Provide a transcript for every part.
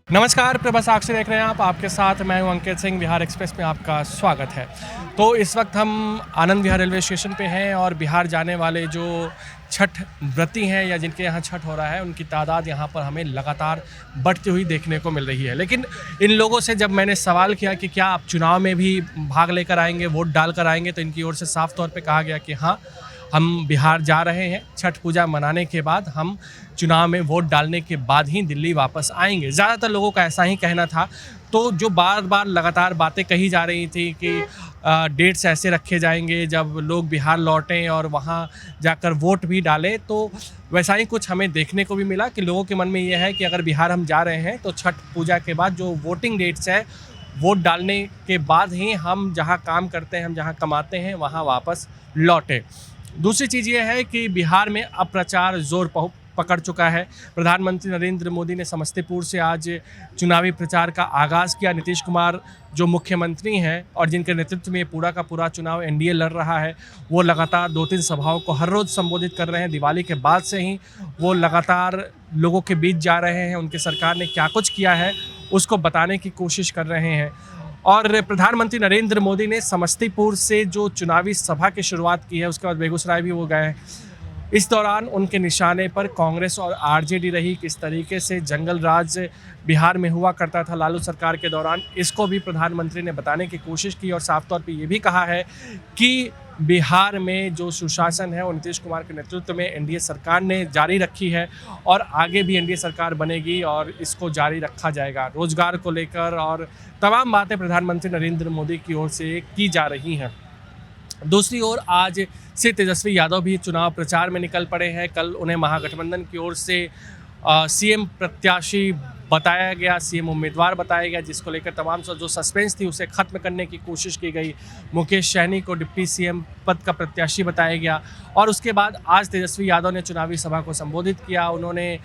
नमस्कार, प्रभा साक्षी देख रहे हैं आप। आपके साथ मैं हूं अंकित सिंह। बिहार एक्सप्रेस में आपका स्वागत है। तो इस वक्त हम आनंद विहार रेलवे स्टेशन पे हैं और बिहार जाने वाले जो छठ व्रती हैं या जिनके यहाँ छठ हो रहा है, उनकी तादाद यहाँ पर हमें लगातार बढ़ती हुई देखने को मिल रही है। लेकिन इन लोगों से जब मैंने सवाल किया कि क्या आप चुनाव में भी भाग लेकर आएंगे, वोट डाल कर आएंगे, तो इनकी ओर से साफ तौर पर कहा गया कि हाँ, हम बिहार जा रहे हैं। छठ पूजा मनाने के बाद हम चुनाव में वोट डालने के बाद ही दिल्ली वापस आएंगे। ज़्यादातर लोगों का ऐसा ही कहना था। तो जो बार बार लगातार बातें कही जा रही थी कि डेट्स ऐसे रखे जाएंगे जब लोग बिहार लौटें और वहाँ जाकर वोट भी डालें, तो वैसा ही कुछ हमें देखने को भी मिला कि लोगों के मन में ये है कि अगर बिहार हम जा रहे हैं तो छठ पूजा के बाद जो वोटिंग डेट्स है, वोट डालने के बाद ही हम जहाँ काम करते हैं, हम जहाँ कमाते हैं, वहाँ वापस लौटें। दूसरी चीज़ ये है कि बिहार में अब प्रचार जोर पकड़ चुका है। प्रधानमंत्री नरेंद्र मोदी ने समस्तीपुर से आज चुनावी प्रचार का आगाज़ किया। नीतीश कुमार जो मुख्यमंत्री हैं और जिनके नेतृत्व में पूरा का पूरा चुनाव एनडीए लड़ रहा है, वो लगातार 2-3 सभाओं को हर रोज़ संबोधित कर रहे हैं। दिवाली के बाद से ही वो लगातार लोगों के बीच जा रहे हैं। उनकी सरकार ने क्या कुछ किया है उसको बताने की कोशिश कर रहे हैं। और प्रधानमंत्री नरेंद्र मोदी ने समस्तीपुर से जो चुनावी सभा की शुरुआत की है, उसके बाद बेगूसराय भी वो गए हैं। इस दौरान उनके निशाने पर कांग्रेस और आरजेडी रही। किस तरीके से जंगल राज बिहार में हुआ करता था लालू सरकार के दौरान, इसको भी प्रधानमंत्री ने बताने की कोशिश की और साफ तौर पे ये भी कहा है कि बिहार में जो सुशासन है वो नीतीश कुमार के नेतृत्व में एनडीए सरकार ने जारी रखी है और आगे भी एनडीए सरकार बनेगी और इसको जारी रखा जाएगा। रोजगार को लेकर और तमाम बातें प्रधानमंत्री नरेंद्र मोदी की ओर से की जा रही हैं। दूसरी ओर आज से तेजस्वी यादव भी चुनाव प्रचार में निकल पड़े हैं। कल उन्हें महागठबंधन की ओर से सीएम प्रत्याशी बताया गया, सीएम उम्मीदवार बताया गया, जिसको लेकर तमाम जो सस्पेंस थी उसे ख़त्म करने की कोशिश की गई। मुकेश सहनी को डिप्टी सीएम पद का प्रत्याशी बताया गया और उसके बाद आज तेजस्वी यादव ने चुनावी सभा को संबोधित किया। उन्होंने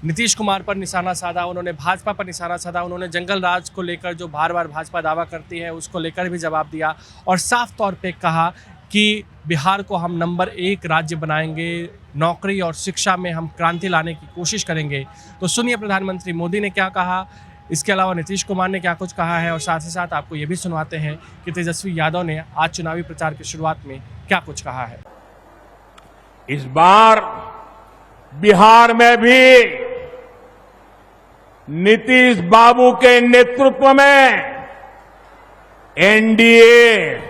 नीतीश कुमार पर निशाना साधा, उन्होंने भाजपा पर निशाना साधा, उन्होंने जंगल राज को लेकर जो बार बार भाजपा दावा करती है उसको लेकर भी जवाब दिया और साफ तौर पे कहा कि बिहार को हम नंबर 1 राज्य बनाएंगे, नौकरी और शिक्षा में हम क्रांति लाने की कोशिश करेंगे। तो सुनिए प्रधानमंत्री मोदी ने क्या कहा, इसके अलावा नीतीश कुमार ने क्या कुछ कहा है और साथ ही साथ आपको ये भी सुनवाते हैं कि तेजस्वी यादव ने आज चुनावी प्रचार की शुरुआत में क्या कुछ कहा है। इस बार बिहार में भी नीतीश बाबू के नेतृत्व में एनडीए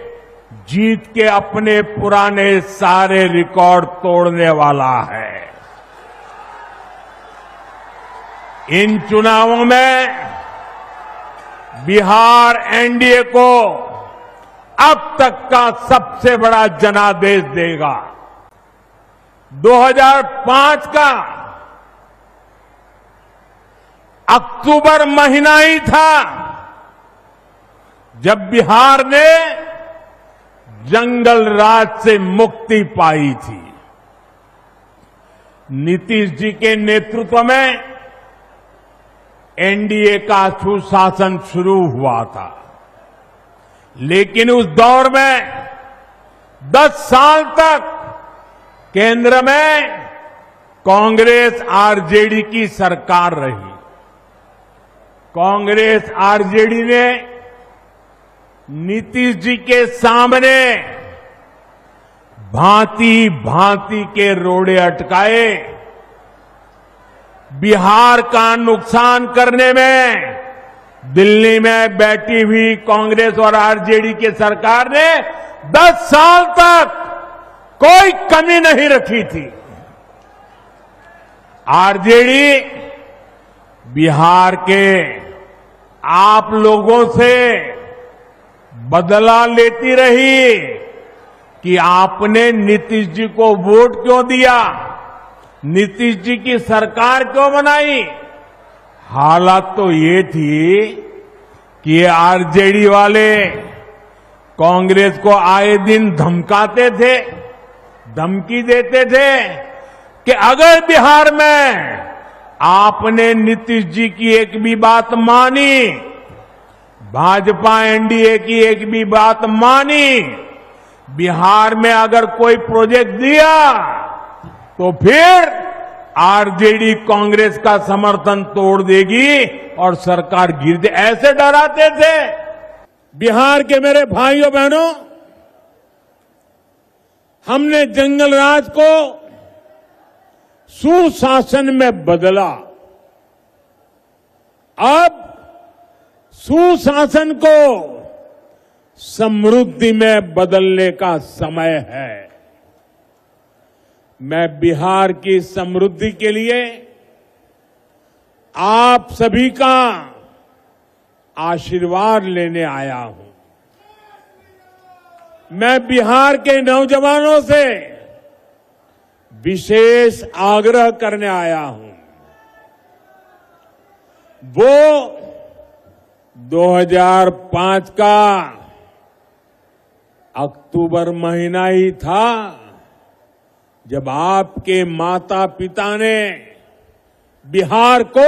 जीत के अपने पुराने सारे रिकॉर्ड तोड़ने वाला है। इन चुनावों में बिहार एनडीए को अब तक का सबसे बड़ा जनादेश देगा। 2005 का अक्टूबर महीना ही था जब बिहार ने जंगल राज से मुक्ति पाई थी। नीतीश जी के नेतृत्व में एनडीए का सुशासन शुरू हुआ था, लेकिन उस दौर में 10 साल तक केंद्र में कांग्रेस आरजेडी की सरकार रही। कांग्रेस आरजेडी ने नीतीश जी के सामने भांति भांति के रोड़े अटकाए। बिहार का नुकसान करने में दिल्ली में बैठी हुई कांग्रेस और आरजेडी की सरकार ने 10 साल तक कोई कमी नहीं रखी थी। आरजेडी बिहार के आप लोगों से बदला लेती रही कि आपने नीतीश जी को वोट क्यों दिया, नीतीश जी की सरकार क्यों बनाई। हालात तो ये थी कि ये आरजेडी वाले कांग्रेस को आए दिन धमकाते थे, धमकी देते थे कि अगर बिहार में आपने नीतीश जी की एक भी बात मानी, भाजपा एनडीए की एक भी बात मानी, बिहार में अगर कोई प्रोजेक्ट दिया तो फिर आरजेडी कांग्रेस का समर्थन तोड़ देगी और सरकार गिर दे, ऐसे डराते थे। बिहार के मेरे भाइयों बहनों, हमने जंगल राज को सुशासन में बदला। अब सुशासन को समृद्धि में बदलने का समय है। मैं बिहार की समृद्धि के लिए आप सभी का आशीर्वाद लेने आया हूं। मैं बिहार के नौजवानों से विशेष आग्रह करने आया हूं। वो 2005 का अक्टूबर महीना ही था जब आपके माता पिता ने बिहार को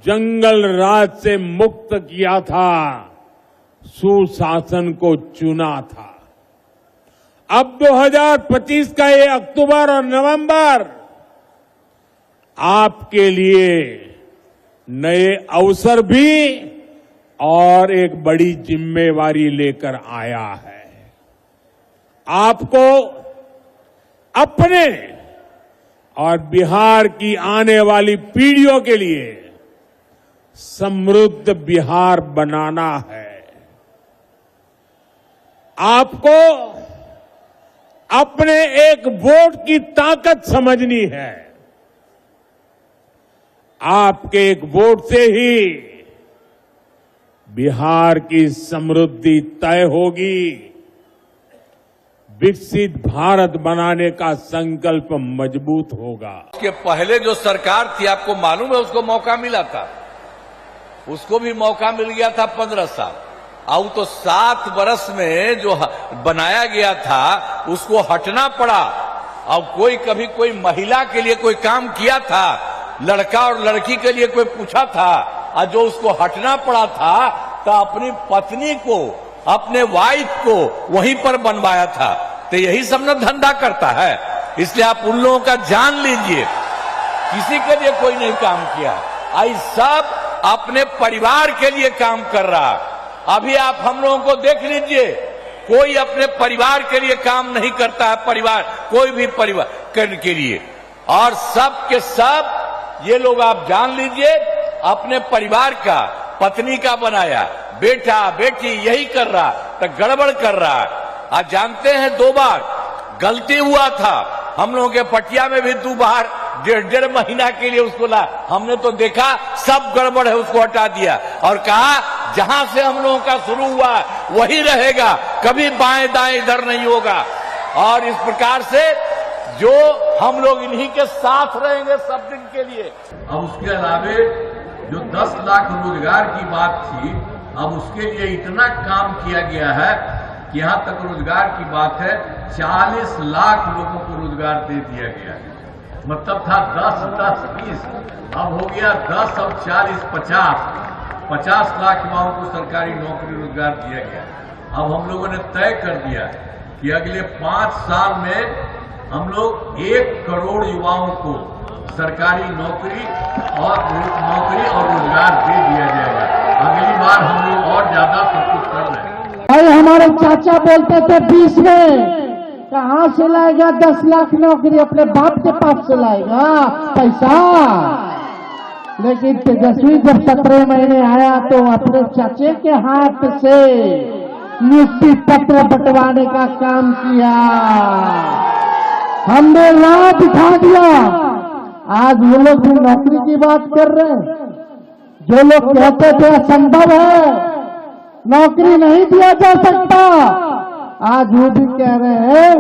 जंगल राज से मुक्त किया था, सुशासन को चुना था। अब 2025 का ये अक्टूबर और नवंबर आपके लिए नए अवसर भी और एक बड़ी जिम्मेवारी लेकर आया है। आपको अपने और बिहार की आने वाली पीढ़ियों के लिए समृद्ध बिहार बनाना है। आपको अपने एक वोट की ताकत समझनी है। आपके एक वोट से ही बिहार की समृद्धि तय होगी। विकसित भारत बनाने का संकल्प मजबूत होगा। उसके पहले जो सरकार थी, आपको मालूम है, उसको मौका मिला था, उसको भी मौका मिल गया था 15 साल। अब तो 7 वर्ष में जो बनाया गया था उसको हटना पड़ा। अब कभी कोई महिला के लिए कोई काम किया था, लड़का और लड़की के लिए कोई पूछा था, और जो उसको हटना पड़ा था तो अपनी पत्नी को, अपने वाइफ को वहीं पर बनवाया था। तो यही सब ना धंधा करता है। इसलिए आप उन लोगों का जान लीजिए, किसी के लिए कोई नहीं काम किया, आई सब अपने परिवार के लिए काम कर रहा। अभी आप हम लोगों को देख लीजिए, कोई अपने परिवार के लिए काम नहीं करता है, परिवार कोई भी परिवार करने के लिए, और सब के सब ये लोग आप जान लीजिए अपने परिवार का, पत्नी का बनाया, बेटा बेटी यही कर रहा, तो गड़बड़ कर रहा है। आज जानते हैं 2 बार गलती हुआ था, हम लोगों के पटिया में भी 2 बार 1.5 महीना के लिए उसको ला, हमने तो देखा सब गड़बड़ है, उसको हटा दिया और कहा जहां से हम लोगों का शुरू हुआ वही रहेगा, कभी बाएं दाएं इधर नहीं होगा। और इस प्रकार से जो हम लोग इन्हीं के साथ रहेंगे सब दिन के लिए। अब उसके अलावे जो 10 लाख रोजगार की बात थी, अब उसके लिए इतना काम किया गया है कि यहां तक रोजगार की बात है 40 लाख लोगों को रोजगार दे दिया गया है। मतलब था 10, 10, 20, अब हो गया 10 और 40, 50 लाख युवाओं को सरकारी नौकरी रोजगार दिया गया। अब हम लोगों ने तय कर दिया कि अगले 5 साल में हम लोग 1 करोड़ युवाओं को सरकारी नौकरी और रोजगार दे दिया जाएगा। अगली बार हम लोग और ज्यादा सब कुछ कर रहे हैं। भाई हमारे चाचा बोलते थे 20 में कहां से लाएगा 10 लाख नौकरी, अपने बाप के पास से लाएगा पैसा। लेकिन तेजस्वी जब 17 महीने आया तो अपने चाचे के हाथ से नियुक्ति पत्र बंटवाने का काम किया, हमने राह दिखा दिया। आज वो लोग भी नौकरी की बात कर रहे हैं। जो लोग कहते थे असंभव है, नौकरी नहीं दिया जा सकता, आज वो भी कह रहे हैं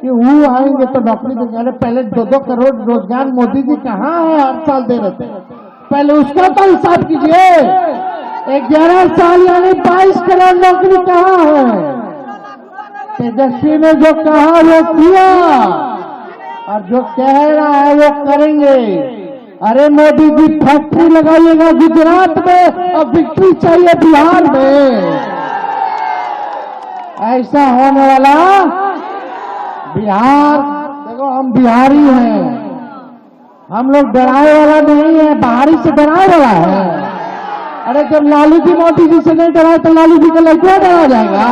कि वो आएंगे तो नौकरी दे रहे। पहले 2-2 करोड़ रोजगार मोदी जी कहाँ है, हर साल दे रहे थे, पहले उसका तो हिसाब कीजिए। 11 साल यानी 22 करोड़ नौकरी कहाँ है? तेजस्वी ने जो कहा वो किया और जो कह रहा है वो करेंगे। अरे मोदी जी फैक्ट्री लगाइएगा गुजरात में और विक्ट्री चाहिए बिहार में। ऐसा होने वाला बिहार, देखो हम बिहारी हैं, हम लोग डराए वाला नहीं है, बाहरी से डराए वाला है। अरे जब लालू जी मोदी जी से नहीं डराए तो लालू जी को लड़कियां डरा जाएगा।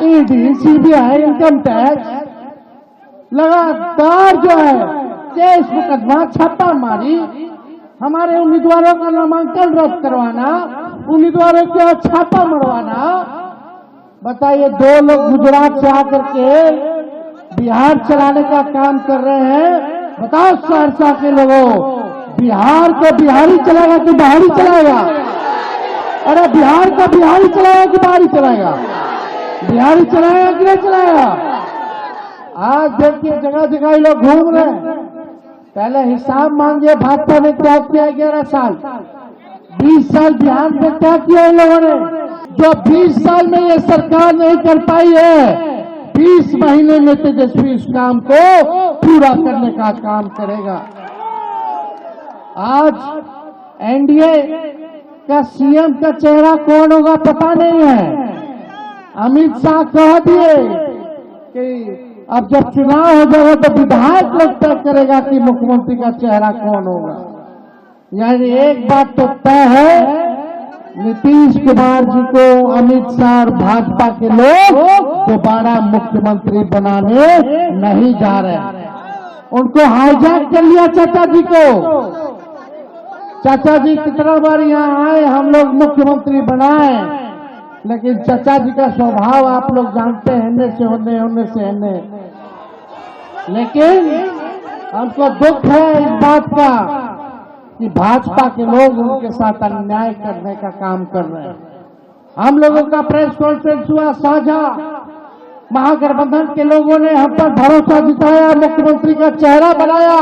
ईडी, सीबीआई, इनकम टैक्स लगातार जो है केस मुकदमा छापा मारी, हमारे उम्मीदवारों का नामांकन रद्द करवाना, उम्मीदवारों के छापा मरवाना। बताइए, 2 लोग गुजरात से आकर के बिहार चलाने का काम कर रहे हैं। बताओ सहरसा के लोगों, बिहार को बिहारी चलाएगा कि बाहरी चलाएगा? अरे बिहार को बिहारी चलाएगा कि बाहरी चलाएगा? बिहारी चलाएगा कि नहीं चलाएगा? आज देखिए जगह जगह ये लोग घूम रहे हैं। पहले हिसाब मांगिए, भाजपा ने क्या किया 11 साल, 20 साल बिहार में क्या किया इन लोगों ने? जो 20 साल में ये सरकार नहीं कर पाई है, 20 महीने में तेजस्वी इस काम को पूरा करने का काम करेगा। आज एनडीए का सीएम का चेहरा कौन होगा पता नहीं है। अमित शाह कह दिए कि अब जब चुनाव हो जाएगा तो विधायक लोग तय करेगा कि मुख्यमंत्री का चेहरा कौन होगा। यानी एक बात तो तय है, नीतीश कुमार जी को अमित शाह और भाजपा के लोग दोबारा मुख्यमंत्री बनाने नहीं जा रहे। उनको हाईजैक कर लिया चाचा जी को। चाचा जी कितना बार यहाँ आए, हम लोग मुख्यमंत्री बनाए, लेकिन चाचा जी का स्वभाव आप लोग जानते हैं, हिन्ने से होने, होने से हिन्ने। लेकिन हमको दुख है इस बात का कि भाजपा के लोग उनके साथ अन्याय करने का काम कर रहे हैं। हम लोगों का प्रेस कॉन्फ्रेंस हुआ साझा, महागठबंधन के लोगों ने हम पर भरोसा जताया, मुख्यमंत्री का चेहरा बनाया।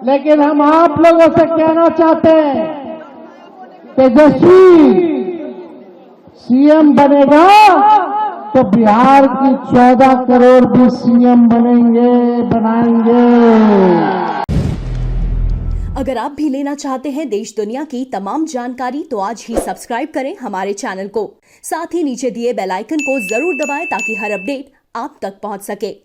लेकिन हम आप लोगों से कहना चाहते हैं, तेजस्वी सीएम बनेगा तो बिहार की 14 करोड़ भी सीएम बनाएंगे। अगर आप भी लेना चाहते हैं देश दुनिया की तमाम जानकारी तो आज ही सब्सक्राइब करें हमारे चैनल को। साथ ही नीचे दिए बेल आइकन को जरूर दबाएं ताकि हर अपडेट आप तक पहुंच सके।